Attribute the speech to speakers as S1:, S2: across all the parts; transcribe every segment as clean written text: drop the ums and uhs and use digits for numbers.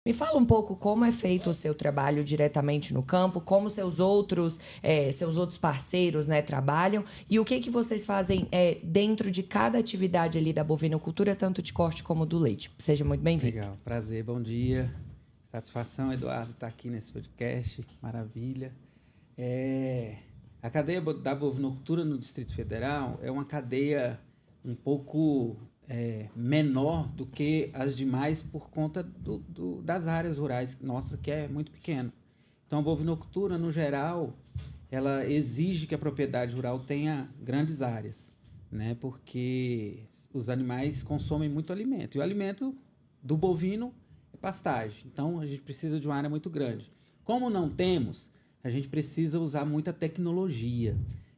S1: Me fala um pouco como é feito o seu trabalho diretamente no campo, como seus outros parceiros, né, trabalham e o que vocês fazem dentro de cada atividade ali da bovinocultura, tanto de corte como do leite. Seja muito bem-vindo.
S2: Legal, prazer, bom dia. Satisfação, Eduardo, estar aqui nesse podcast, maravilha. A cadeia da bovinocultura no Distrito Federal é uma cadeia um pouco menor do que as demais por conta das áreas rurais nossas, que é muito pequena. Então, a bovinocultura, no geral, ela exige que a propriedade rural tenha grandes áreas, né? Porque os animais consomem muito alimento. E o alimento do bovino é pastagem. Então, a gente precisa de uma área muito grande. Como não temos, a gente precisa usar muita tecnologia.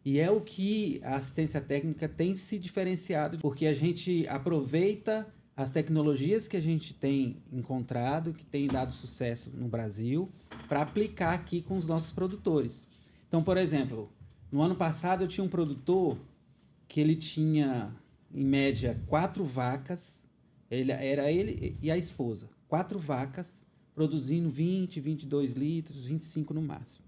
S2: E é o que a assistência técnica tem se diferenciado, porque a gente aproveita as tecnologias que a gente tem encontrado, que tem dado sucesso no Brasil, para aplicar aqui com os nossos produtores. Então, por exemplo, no ano passado eu tinha um produtor que ele tinha, em média, 4 vacas, era ele e a esposa, 4 vacas produzindo 20, 22 litros, 25 no máximo.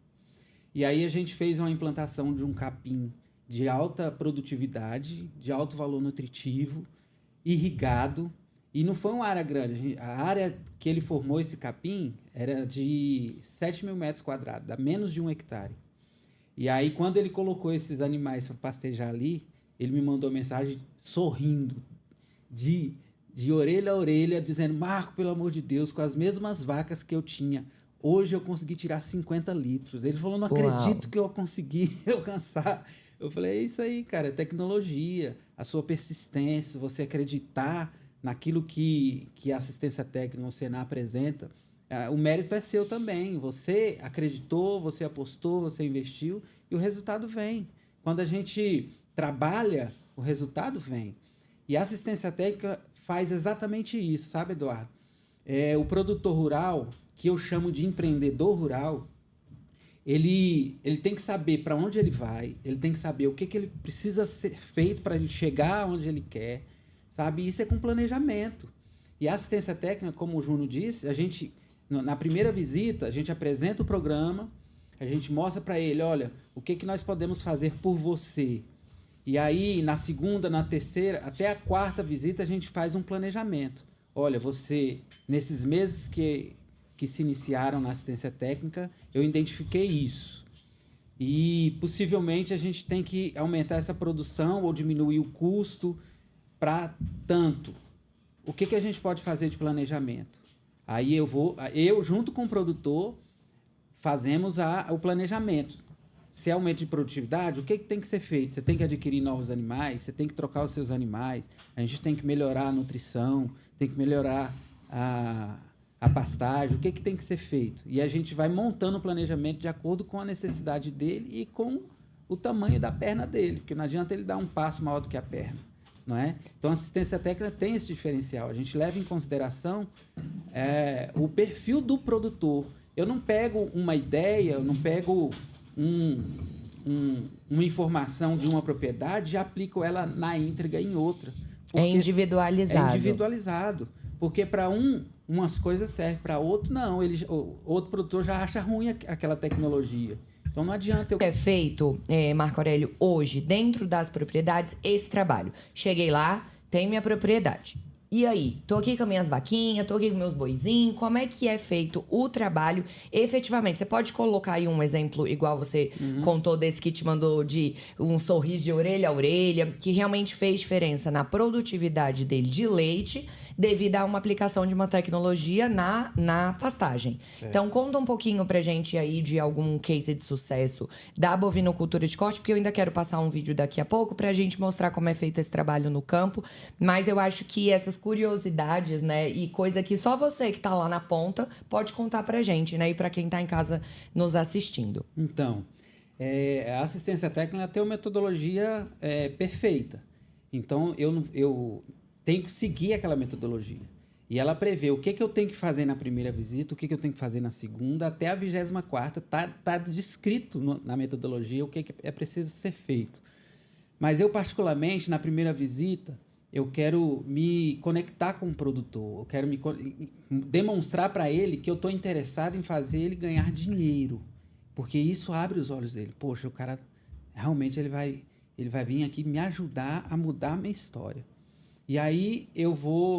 S2: E aí a gente fez uma implantação de um capim de alta produtividade, de alto valor nutritivo, irrigado, e não foi uma área grande. A área que ele formou esse capim era de 7 mil metros quadrados, dá menos de 1 hectare. E aí, quando ele colocou esses animais para pastejar ali, ele me mandou mensagem sorrindo, de orelha a orelha, dizendo: Marco, pelo amor de Deus, com as mesmas vacas que eu tinha, hoje eu consegui tirar 50 litros. Ele falou: não
S1: Uau!
S2: acredito que eu consegui alcançar. Eu falei: é isso aí, cara, é tecnologia, a sua persistência, você acreditar naquilo que a assistência técnica no Senar apresenta. O mérito é seu também. Você acreditou, você apostou, você investiu e o resultado vem. Quando a gente trabalha, o resultado vem. E a assistência técnica faz exatamente isso, sabe, Eduardo? O produtor rural, que eu chamo de empreendedor rural, ele tem que saber para onde ele vai, ele tem que saber o que ele precisa ser feito para ele chegar onde ele quer, sabe? Isso é com planejamento. E a assistência técnica, como o Júnior disse, a gente, na primeira visita, a gente apresenta o programa, a gente mostra para ele: olha, o que nós podemos fazer por você. E aí, na segunda, na terceira, até a quarta visita, a gente faz um planejamento. Olha, você, nesses meses que se iniciaram na assistência técnica, eu identifiquei isso. E possivelmente a gente tem que aumentar essa produção ou diminuir o custo para tanto. O que a gente pode fazer de planejamento? Aí eu junto com o produtor, fazemos o planejamento. Se é aumento de produtividade, o que tem que ser feito? Você tem que adquirir novos animais, você tem que trocar os seus animais, a gente tem que melhorar a nutrição, tem que melhorar a pastagem, o que tem que ser feito? E a gente vai montando o planejamento de acordo com a necessidade dele e com o tamanho da perna dele, porque não adianta ele dar um passo maior do que a perna, não é? Então, a assistência técnica tem esse diferencial. A gente leva em consideração o perfil do produtor. Eu não pego uma ideia, eu não pego uma informação de uma propriedade e aplico ela na íntegra em outra.
S1: É individualizado.
S2: É individualizado. Porque para umas coisas servem, para outro não. Outro produtor já acha ruim aquela tecnologia. Então não adianta eu...
S1: É feito, Marco Aurélio, hoje, dentro das propriedades, esse trabalho. Cheguei lá, tem minha propriedade. E aí? Tô aqui com as minhas vaquinhas, tô aqui com meus boizinhos. Como é que é feito o trabalho efetivamente? Você pode colocar aí um exemplo igual você contou desse que te mandou, de um sorriso de orelha a orelha, que realmente fez diferença na produtividade dele de leite, devido a uma aplicação de uma tecnologia na pastagem. Então, conta um pouquinho pra gente aí de algum case de sucesso da bovinocultura de corte, porque eu ainda quero passar um vídeo daqui a pouco pra gente mostrar como é feito esse trabalho no campo. Mas eu acho que essas curiosidades, né, e coisa que só você que tá lá na ponta pode contar pra gente, né, e pra quem tá em casa nos assistindo.
S2: Então, a assistência técnica tem uma metodologia perfeita. Então, eu tenho que seguir aquela metodologia. E ela prevê o que eu tenho que fazer na primeira visita, o que eu tenho que fazer na segunda, até a 24ª, tá descrito na metodologia o que é preciso ser feito. Mas eu, particularmente, na primeira visita, eu quero me conectar com o produtor, eu quero demonstrar para ele que eu estou interessado em fazer ele ganhar dinheiro, porque isso abre os olhos dele. Poxa, o cara realmente ele vai vir aqui me ajudar a mudar a minha história. E aí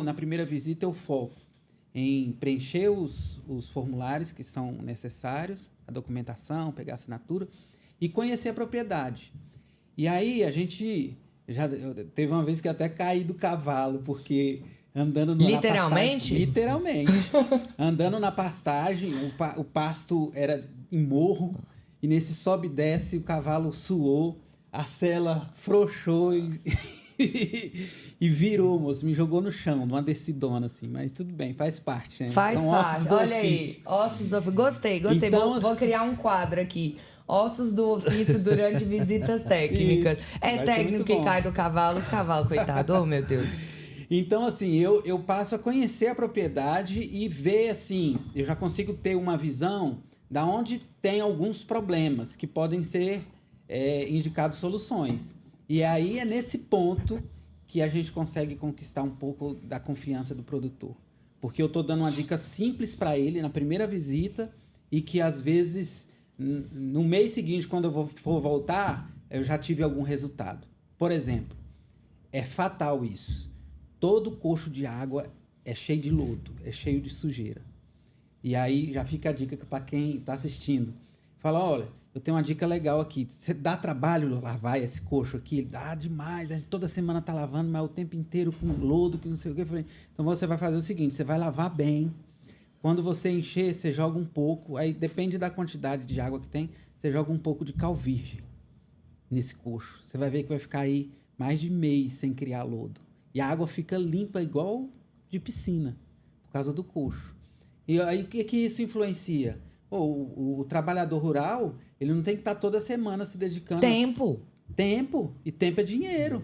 S2: na primeira visita eu foco em preencher os formulários que são necessários, a documentação, pegar a assinatura e conhecer a propriedade. E aí teve uma vez que até caí do cavalo, porque andando
S1: Literalmente?
S2: Literalmente. Andando na pastagem, o pasto era em morro, e nesse sobe e desce, o cavalo suou, a sela frouxou e virou, moço, me jogou no chão, numa descidona, assim, mas tudo bem, faz parte, né?
S1: Faz
S2: São
S1: parte,
S2: ossos do
S1: olha
S2: ofício.
S1: aí, ossos do ofício. Gostei.
S2: Então,
S1: Vou criar um quadro aqui. Ossos do ofício durante visitas técnicas.
S2: Isso,
S1: É
S2: vai ser
S1: técnico
S2: muito
S1: que
S2: bom.
S1: cai do cavalo, os cavalos, coitado. Oh, meu Deus.
S2: Então, assim, eu passo a conhecer a propriedade e ver, assim, eu já consigo ter uma visão da onde tem alguns problemas que podem ser indicados soluções. E aí é nesse ponto que a gente consegue conquistar um pouco da confiança do produtor. Porque eu estou dando uma dica simples para ele na primeira visita e que, às vezes, no mês seguinte, quando eu for voltar, eu já tive algum resultado. Por exemplo, é fatal isso. Todo coxo de água é cheio de lodo, é cheio de sujeira. E aí já fica a dica para quem está assistindo. Fala, olha, eu tenho uma dica legal aqui. Você dá trabalho lavar esse coxo aqui? Dá demais. A gente toda semana tá lavando, mas o tempo inteiro com lodo, que não sei o quê. Então você vai fazer o seguinte, você vai lavar bem. Quando você encher, você joga um pouco. Aí depende da quantidade de água que tem. Você joga um pouco de cal virgem nesse coxo. Você vai ver que vai ficar aí mais de mês sem criar lodo. E a água fica limpa igual de piscina, por causa do coxo. E aí o que isso influencia? O trabalhador rural, ele não tem que estar toda semana se dedicando...
S1: Tempo.
S2: E tempo é dinheiro.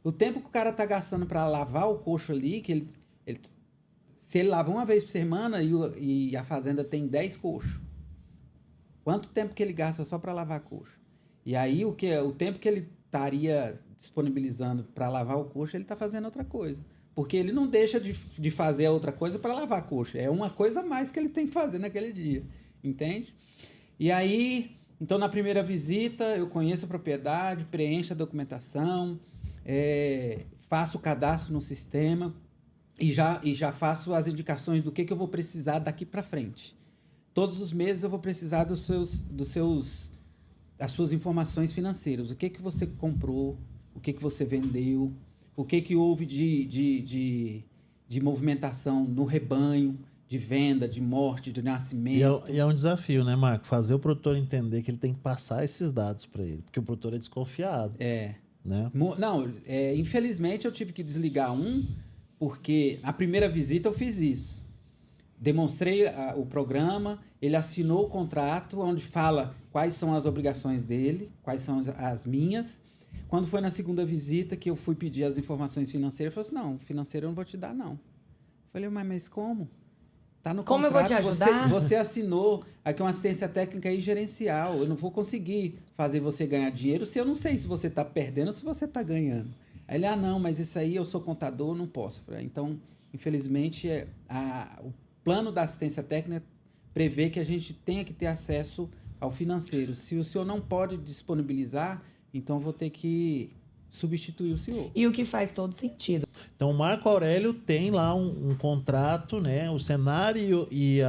S2: O tempo que o cara tá gastando para lavar o coxo ali, que se ele lava uma vez por semana e a fazenda tem 10 coxos, quanto tempo que ele gasta só para lavar coxo? E aí o tempo que ele estaria disponibilizando para lavar o coxo, ele está fazendo outra coisa. Porque ele não deixa de fazer a outra coisa para lavar a coxa. É uma coisa a mais que ele tem que fazer naquele dia. Entende? E aí, então na primeira visita, eu conheço a propriedade, preencho a documentação, faço o cadastro no sistema e já faço as indicações do que eu vou precisar daqui para frente. Todos os meses eu vou precisar das suas informações financeiras. O que você comprou, o que você vendeu, o que houve de movimentação no rebanho, de venda, de morte, de nascimento.
S3: E é um desafio, né, Marco? Fazer o produtor entender que ele tem que passar esses dados para ele, porque o produtor é desconfiado. Né?
S2: Não, infelizmente eu tive que desligar porque na primeira visita eu fiz isso. Demonstrei o programa, ele assinou o contrato, onde fala quais são as obrigações dele, quais são as minhas. Quando foi na segunda visita que eu fui pedir as informações financeiras, ele falou assim, não, financeiro eu não vou te dar, não. Eu falei, mas como? Tá no
S1: como
S2: contrato,
S1: eu vou te ajudar?
S2: Você assinou aqui uma assistência técnica e gerencial. Eu não vou conseguir fazer você ganhar dinheiro se eu não sei se você está perdendo ou se você está ganhando. Aí ele, não, mas isso aí eu sou contador, não posso. Eu falei, então, infelizmente, o plano da assistência técnica prevê que a gente tenha que ter acesso ao financeiro. Se o senhor não pode disponibilizar, então vou ter que substituir o senhor.
S1: E o que faz todo sentido.
S3: Então, o Marco Aurélio tem lá um contrato, né? O cenário e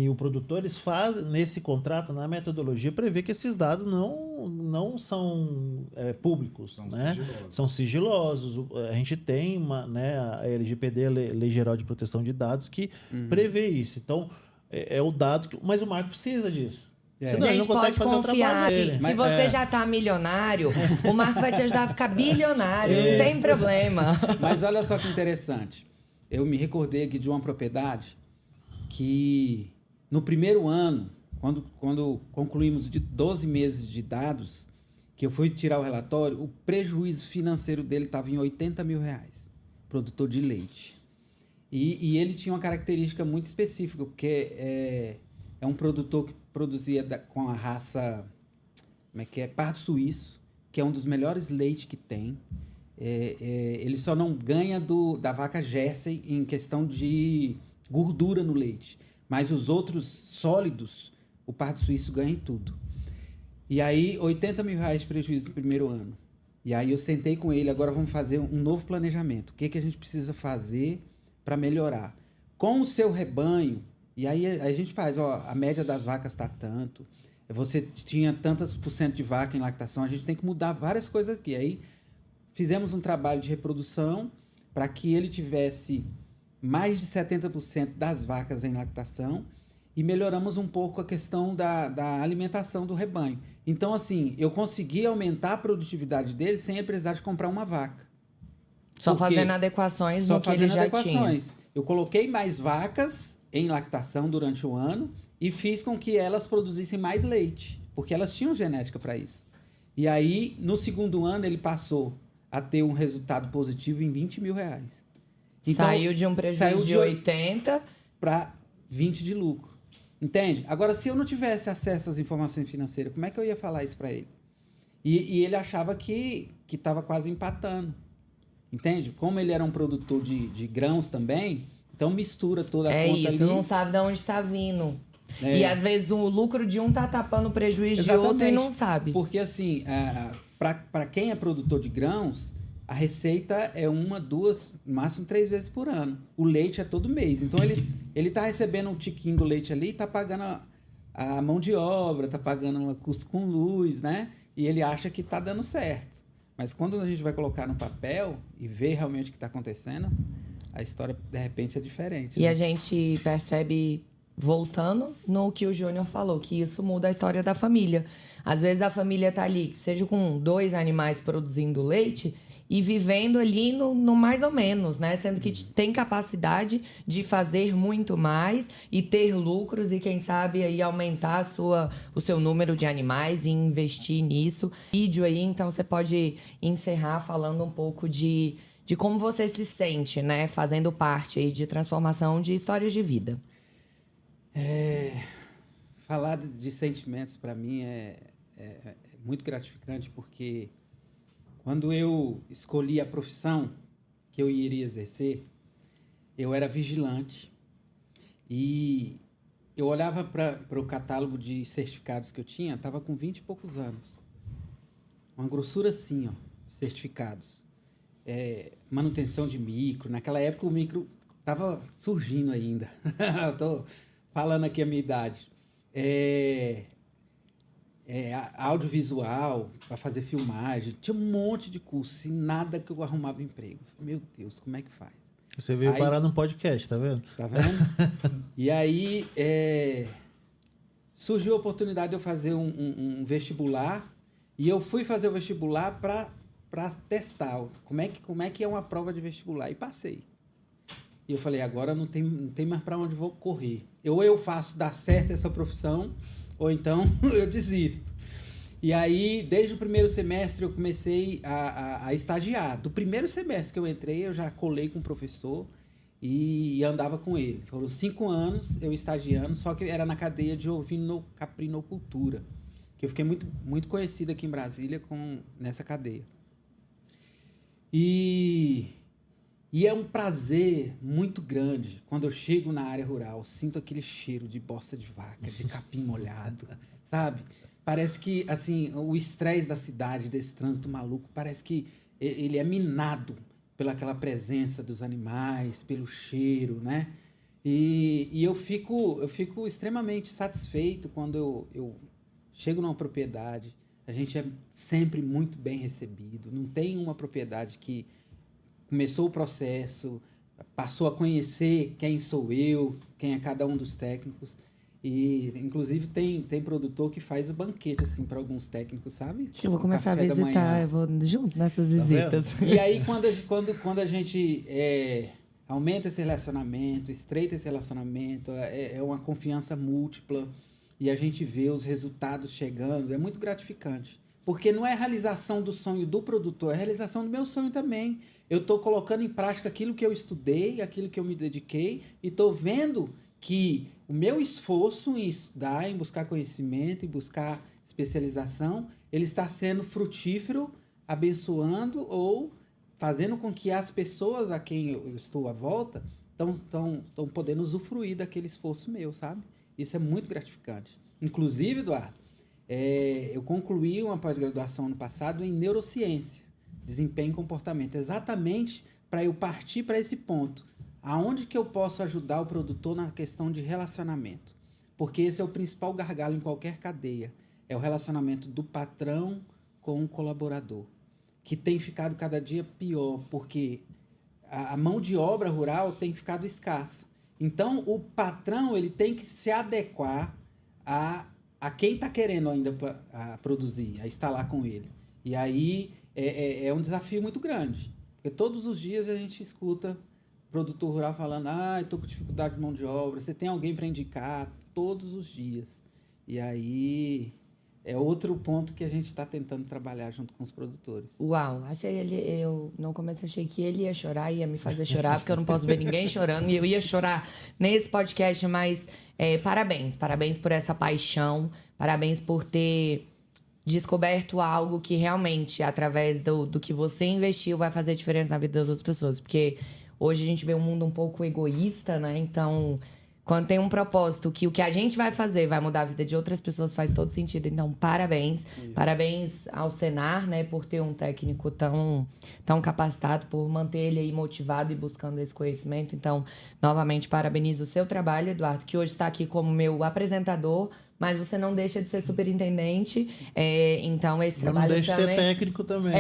S3: o produtor, eles fazem, nesse contrato, na metodologia, prevê que esses dados não são públicos, são, né? São sigilosos. A gente tem a LGPD, a Lei Geral de Proteção de Dados, que prevê isso. Então, é o dado... Mas o Marco precisa disso.
S1: Senão ele não consegue fazer o trabalho dele. Se você já tá milionário, o Marco vai te ajudar a ficar bilionário. Não tem problema.
S2: Mas olha só que interessante. Eu me recordei aqui de uma propriedade que, no primeiro ano, quando concluímos de 12 meses de dados, que eu fui tirar o relatório, o prejuízo financeiro dele estava em R$80 mil, produtor de leite. E ele tinha uma característica muito específica, porque é um produtor que produzia com a raça, pardo suíço, que é um dos melhores leites que tem. ele só não ganha da vaca Jersey em questão de gordura no leite. Mas os outros sólidos, o pardo suíço ganha em tudo. E aí, R$80 mil de prejuízo no primeiro ano. E aí eu sentei com ele, agora vamos fazer um novo planejamento. O que a gente precisa fazer para melhorar? Com o seu rebanho, e aí a gente faz, a média das vacas está tanto, você tinha tantas % de vaca em lactação, a gente tem que mudar várias coisas aqui. Aí fizemos um trabalho de reprodução para que ele tivesse mais de 70% das vacas em lactação e melhoramos um pouco a questão da alimentação do rebanho. Então, assim, eu consegui aumentar a produtividade dele sem ele precisar de comprar uma vaca.
S1: Só fazendo adequações no que ele já tinha.
S2: Eu coloquei mais vacas em lactação durante o ano e fiz com que elas produzissem mais leite, porque elas tinham genética para isso. E aí, no segundo ano, ele passou a ter um resultado positivo em R$20 mil. Então,
S1: saiu de um prejuízo de 80
S2: para 20 de lucro. Entende? Agora, se eu não tivesse acesso às informações financeiras, como é que eu ia falar isso para ele? E ele achava que estava quase empatando. Entende? Como ele era um produtor de grãos também, então mistura toda a conta ali. É
S1: isso, não sabe de onde está vindo. E às vezes o lucro de um tá tapando o prejuízo de outro e não sabe.
S2: Porque assim, para quem é produtor de grãos, a receita é 1, 2, no máximo 3 vezes por ano. O leite é todo mês. Então ele tá recebendo um tiquinho do leite ali, tá pagando a mão de obra, tá pagando um custo com luz, né? E ele acha que tá dando certo. Mas quando a gente vai colocar no papel e ver realmente o que está acontecendo, a história, de repente, é diferente.
S1: E
S2: né?
S1: a gente percebe, voltando no que o Júnior falou, que isso muda a história da família. Às vezes a família tá ali, seja com 2 animais produzindo leite e vivendo ali no mais ou menos, né? Sendo que tem capacidade de fazer muito mais e ter lucros e, quem sabe, aí aumentar o seu número de animais e investir nisso. Vídeo aí, então você pode encerrar falando um pouco de como você se sente, né? Fazendo parte aí de transformação de histórias de vida.
S2: Falar de sentimentos, para mim, é muito gratificante, porque quando eu escolhi a profissão que eu iria exercer, eu era vigilante e eu olhava para o catálogo de certificados que eu tinha, estava com 20 e poucos anos. Uma grossura assim, ó, certificados. Manutenção de micro. Naquela época o micro estava surgindo ainda. Estou falando aqui a minha idade. Audiovisual, para fazer filmagem. Tinha um monte de curso e nada que eu arrumava emprego. Meu Deus, como é que faz?
S3: Você veio parar num podcast, tá vendo?
S2: Tá vendo? E aí surgiu a oportunidade de eu fazer um vestibular e eu fui fazer o vestibular para testar como é que é uma prova de vestibular. E passei. E eu falei, agora não tem mais para onde vou correr. Ou eu faço dar certo essa profissão, ou então eu desisto. E aí, desde o primeiro semestre, eu comecei a estagiar. Do primeiro semestre que eu entrei, eu já colei com o professor e andava com ele. Foram 5 anos eu estagiando, só que era na cadeia de ovinocaprinocultura, que eu fiquei muito, muito conhecido aqui em Brasília nessa cadeia. E é um prazer muito grande quando eu chego na área rural, sinto aquele cheiro de bosta de vaca, de capim molhado, sabe? Parece que, assim, o estresse da cidade, desse trânsito maluco, parece que ele é minado pelaquela presença dos animais, pelo cheiro, né? E eu fico extremamente satisfeito quando eu chego numa propriedade, a gente é sempre muito bem recebido, não tem uma propriedade que começou o processo, passou a conhecer quem sou eu, quem é cada um dos técnicos. E, inclusive, tem produtor que faz o banquete, assim, para alguns técnicos, sabe?
S1: Eu vou começar a visitar, eu vou junto nessas visitas.
S2: E aí, quando a gente aumenta esse relacionamento, estreita esse relacionamento, é uma confiança múltipla, e a gente vê os resultados chegando, é muito gratificante. Porque não é a realização do sonho do produtor, é a realização do meu sonho também. Eu estou colocando em prática aquilo que eu estudei, aquilo que eu me dediquei, e estou vendo que o meu esforço em estudar, em buscar conhecimento, em buscar especialização, ele está sendo frutífero, abençoando ou fazendo com que as pessoas a quem eu estou à volta estão podendo usufruir daquele esforço meu, sabe? Isso é muito gratificante. Inclusive, Eduardo, eu concluí uma pós-graduação ano passado em neurociência, desempenho e comportamento, exatamente para eu partir para esse ponto. Aonde que eu posso ajudar o produtor na questão de relacionamento? Porque esse é o principal gargalo em qualquer cadeia. É o relacionamento do patrão com o colaborador, que tem ficado cada dia pior, porque a mão de obra rural tem ficado escassa. Então, o patrão ele tem que se adequar a quem está querendo ainda produzir, a estar lá com ele. E aí é um desafio muito grande, porque todos os dias a gente escuta produtor rural falando, estou com dificuldade de mão de obra, você tem alguém para indicar? Todos os dias. E aí é outro ponto que a gente está tentando trabalhar junto com os produtores.
S1: Uau, eu no começo achei que ele ia chorar, ia me fazer chorar, porque eu não posso ver ninguém chorando, e eu ia chorar nesse podcast, mas parabéns por essa paixão, parabéns por ter descoberto algo que realmente, através do que você investiu, vai fazer diferença na vida das outras pessoas, porque hoje a gente vê um mundo um pouco egoísta, né? Então, quando tem um propósito que o que a gente vai fazer vai mudar a vida de outras pessoas, faz todo sentido. Então, parabéns. Isso. Parabéns ao Senar, né? Por ter um técnico tão capacitado, por manter ele aí motivado e buscando esse conhecimento. Então, novamente, parabenizo o seu trabalho, Eduardo, que hoje está aqui como meu apresentador, mas você não deixa de ser superintendente. Então, esse trabalho também...
S3: Eu não deixo de ser técnico também.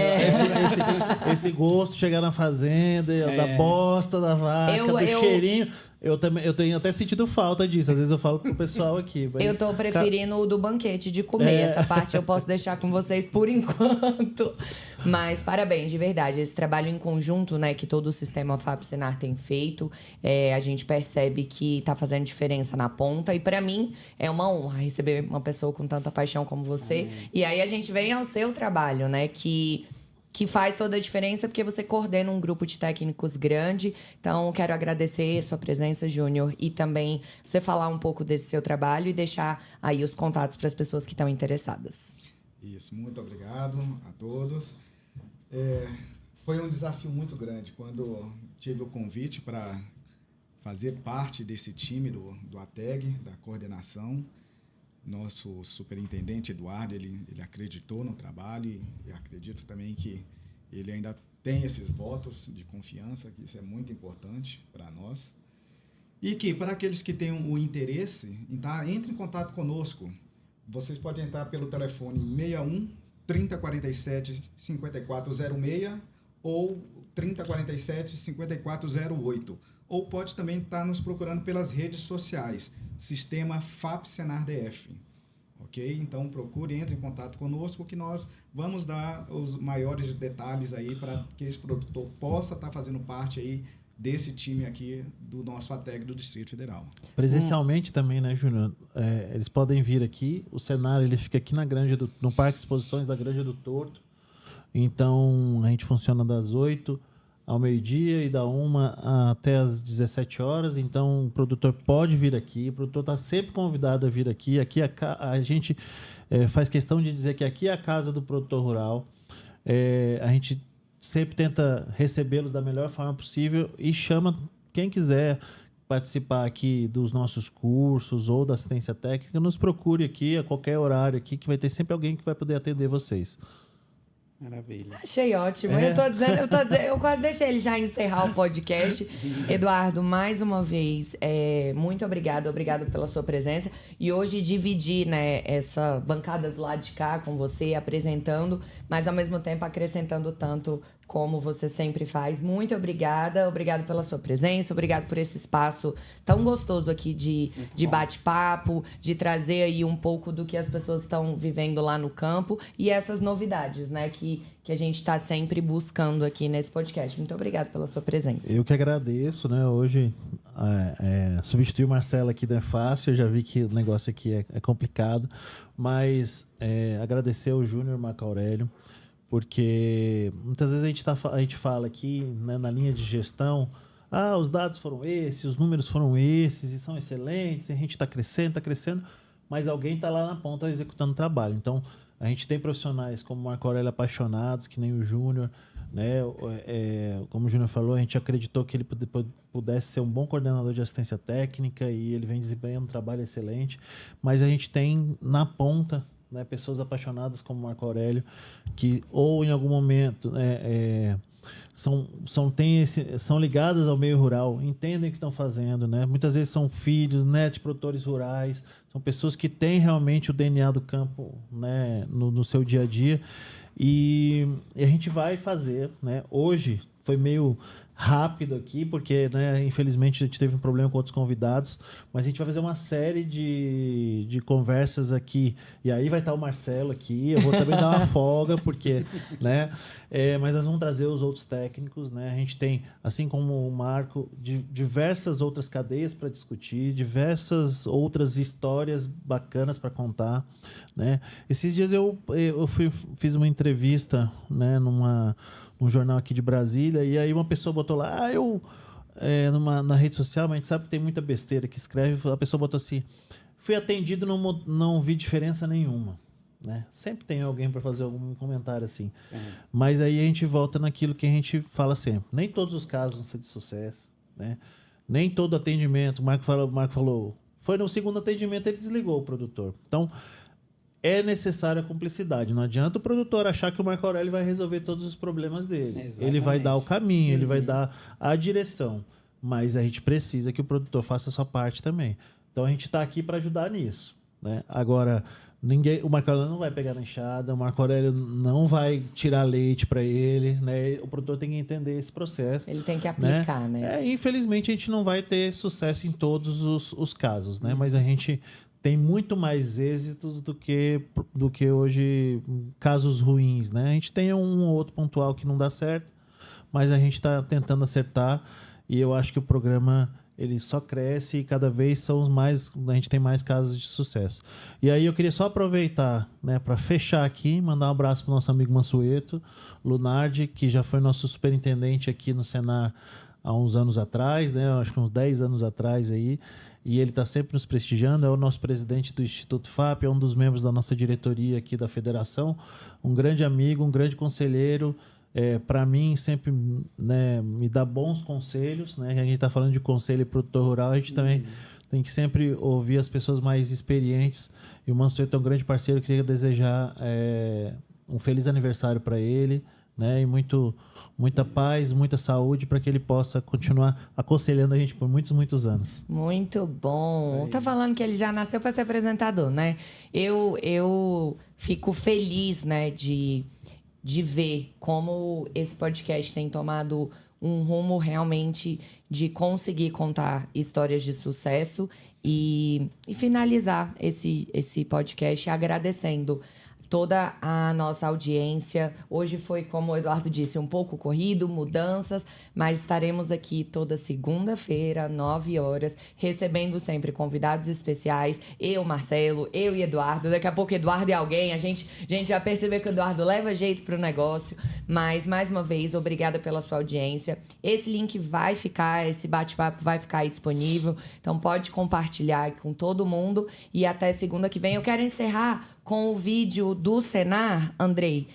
S3: Esse gosto de chegar na fazenda, da bosta da vaca, do cheirinho... Eu tenho até sentido falta disso. Às vezes eu falo pro pessoal aqui. Mas...
S1: Eu tô preferindo o do banquete, de comer. Essa parte eu posso deixar com vocês por enquanto. Mas parabéns, de verdade. Esse trabalho em conjunto, né, que todo o sistema FAP-Senar tem feito, a gente percebe que tá fazendo diferença na ponta. E para mim é uma honra receber uma pessoa com tanta paixão como você. E aí a gente vem ao seu trabalho, né, que faz toda a diferença, porque você coordena um grupo de técnicos grande. Então, quero agradecer a sua presença, Júnior, e também você falar um pouco desse seu trabalho e deixar aí os contatos para as pessoas que estão interessadas.
S4: Isso, muito obrigado a todos. Foi um desafio muito grande quando tive o convite para fazer parte desse time do ATEG, da coordenação. Nosso superintendente, Eduardo, ele acreditou no trabalho e acredito também que ele ainda tem esses votos de confiança, que isso é muito importante para nós. E que, para aqueles que têm o interesse, entre em contato conosco. Vocês podem entrar pelo telefone 61 3047 5406 ou 3047 5408. Ou pode também estar nos procurando pelas redes sociais, Sistema FAP-Senar DF. Ok? Então, procure, entre em contato conosco, que nós vamos dar os maiores detalhes aí para que esse produtor possa estar fazendo parte aí desse time aqui do nosso ATEG do Distrito Federal.
S3: Presencialmente também, né, Júnior? Eles podem vir aqui. O Senar, ele fica aqui no Parque de Exposições da Granja do Torto. Então, a gente funciona das 8 ao meio-dia e da 1 até as 17 horas. Então, o produtor pode vir aqui. O produtor está sempre convidado a vir aqui. Aqui a gente faz questão de dizer que aqui é a casa do produtor rural. A gente sempre tenta recebê-los da melhor forma possível e chama quem quiser participar aqui dos nossos cursos ou da assistência técnica, nos procure aqui a qualquer horário aqui, que vai ter sempre alguém que vai poder atender vocês.
S2: Maravilha.
S1: Achei ótimo. Eu tô dizendo, eu quase deixei ele já encerrar o podcast. Eduardo, mais uma vez, muito obrigado pela sua presença. E hoje dividir, né, essa bancada do lado de cá com você, apresentando, mas ao mesmo tempo acrescentando tanto como você sempre faz. Muito obrigada. Obrigado pela sua presença. Obrigado por esse espaço tão gostoso aqui de bate-papo, de trazer aí um pouco do que as pessoas estão vivendo lá no campo e essas novidades, né, que a gente está sempre buscando aqui nesse podcast. Muito obrigado pela sua presença.
S3: Eu que agradeço, né? Hoje, substituir o Marcelo aqui não é fácil. Eu já vi que o negócio aqui é complicado. Mas agradecer ao Júnior Marco Aurélio, porque muitas vezes a gente fala aqui, né, na linha de gestão, os dados foram esses, os números foram esses e são excelentes, a gente está crescendo, mas alguém está lá na ponta executando o trabalho. Então, A gente tem profissionais como o Marco Aurélio apaixonados, que nem o Júnior, né? Como o Júnior falou, a gente acreditou que ele pudesse ser um bom coordenador de assistência técnica e ele vem desempenhando um trabalho excelente. Mas a gente tem na ponta, né, pessoas apaixonadas como o Marco Aurélio, que ou em algum momento são ligadas ao meio rural, entendem o que estão fazendo, né? Muitas vezes são filhos, netos de produtores rurais, são pessoas que têm realmente o DNA do campo, né, no seu dia a dia. E a gente vai fazer, né? Hoje foi meio rápido aqui, porque, né, infelizmente a gente teve um problema com outros convidados, mas a gente vai fazer uma série de conversas aqui, e aí vai estar o Marcelo aqui, eu vou também dar uma folga, porque, né, mas nós vamos trazer os outros técnicos, né, a gente tem, assim como o Marco, diversas outras cadeias para discutir, diversas outras histórias bacanas para contar, né. Esses dias eu fiz uma entrevista, né, num jornal aqui de Brasília, e aí uma pessoa botou lá, na rede social, mas a gente sabe que tem muita besteira que escreve, a pessoa botou assim, fui atendido, não vi diferença nenhuma, né? Sempre tem alguém para fazer algum comentário assim. Mas aí a gente volta naquilo que a gente fala sempre, nem todos os casos vão ser de sucesso, né? Nem todo atendimento, o Marco falou, foi no segundo atendimento ele desligou o produtor. Então, é necessária a cumplicidade. Não adianta o produtor achar que o Marco Aurélio vai resolver todos os problemas dele. Exatamente. Ele vai dar o caminho, ele vai dar a direção. Mas a gente precisa que o produtor faça a sua parte também. Então, a gente está aqui para ajudar nisso, né? Agora, o Marco Aurélio não vai pegar na enxada, o Marco Aurélio não vai tirar leite para ele, né? O produtor tem que entender esse processo. Ele tem que aplicar, né? Infelizmente, a gente não vai ter sucesso em todos os casos, né? Mas a gente tem muito mais êxitos do que hoje casos ruins, né? A gente tem um ou outro pontual que não dá certo, mas a gente está tentando acertar e eu acho que o programa ele só cresce e cada vez a gente tem mais casos de sucesso. E aí eu queria só aproveitar, né, para fechar aqui, mandar um abraço para o nosso amigo Mansueto Lunardi, que já foi nosso superintendente aqui no Senar há uns anos atrás, né? Acho que uns 10 anos atrás aí. E ele está sempre nos prestigiando, é o nosso presidente do Instituto FAP, é um dos membros da nossa diretoria aqui da federação, um grande amigo, um grande conselheiro, para mim sempre, né, me dá bons conselhos, né? A gente está falando de conselho e produtor rural, a gente também tem que sempre ouvir as pessoas mais experientes, e o Mansueto é um grande parceiro, eu queria desejar um feliz aniversário para ele, né? E muita paz, muita saúde para que ele possa continuar aconselhando a gente por muitos, muitos anos.
S1: Muito bom. Tá falando que ele já nasceu para ser apresentador, né? Eu fico feliz, né, de ver como esse podcast tem tomado um rumo realmente de conseguir contar histórias de sucesso e finalizar esse podcast agradecendo toda a nossa audiência. Hoje foi, como o Eduardo disse, um pouco corrido, mudanças, mas estaremos aqui toda segunda-feira, 9 horas, recebendo sempre convidados especiais. Eu, Marcelo, eu e Eduardo. Daqui a pouco Eduardo e alguém. A gente já percebeu que o Eduardo leva jeito pro negócio. Mas, mais uma vez, obrigada pela sua audiência. Esse link vai ficar, esse bate-papo vai ficar aí disponível. Então, pode compartilhar com todo mundo. E até segunda que vem. Eu quero encerrar com o vídeo do Senar, Andrei,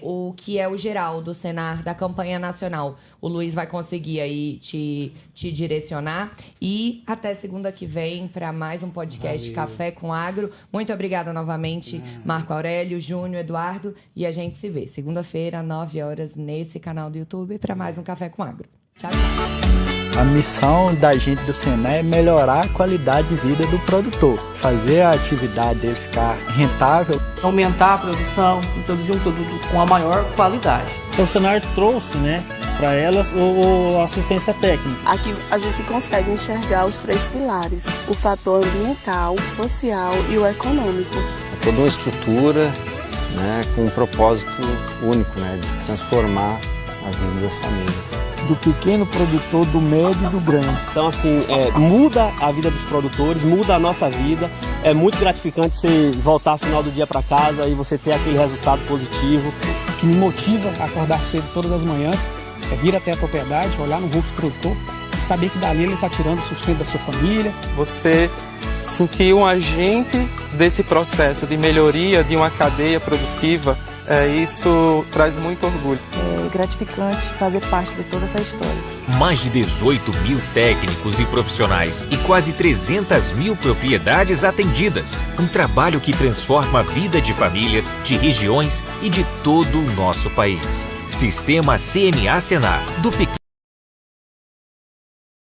S1: o que é o geral do Senar, da campanha nacional. O Luiz vai conseguir aí te direcionar. E até segunda que vem para mais um podcast Café com Agro. Muito obrigada novamente, Marco Aurélio, Júnior, Eduardo. E a gente se vê segunda-feira, 9 horas, nesse canal do YouTube, para mais um Café com Agro. Tchau, tchau.
S5: A missão da gente do Senar é melhorar a qualidade de vida do produtor, fazer a atividade dele ficar rentável,
S6: aumentar a produção e produzir um produto com a maior qualidade.
S7: O Senar trouxe, né, para elas a assistência técnica.
S8: Aqui a gente consegue enxergar os 3 pilares: o fator ambiental, o social e o econômico.
S9: É toda uma estrutura, né, com um propósito único, né, de transformar a vida das famílias.
S10: Do pequeno produtor, do médio e do grande.
S11: Então, assim, muda a vida dos produtores, muda a nossa vida. É muito gratificante você voltar ao final do dia para casa e você ter aquele resultado positivo.
S12: O que me motiva a acordar cedo todas as manhãs é vir até a propriedade, olhar no rosto do produtor e saber que dali ele está tirando o sustento da sua família.
S13: Você sentir um agente desse processo de melhoria de uma cadeia produtiva, isso traz muito orgulho.
S14: É gratificante fazer parte de toda essa história.
S15: Mais de 18 mil técnicos e profissionais e quase 300 mil propriedades atendidas. Um trabalho que transforma a vida de famílias, de regiões e de todo o nosso país. Sistema CNA Senar, do pequeno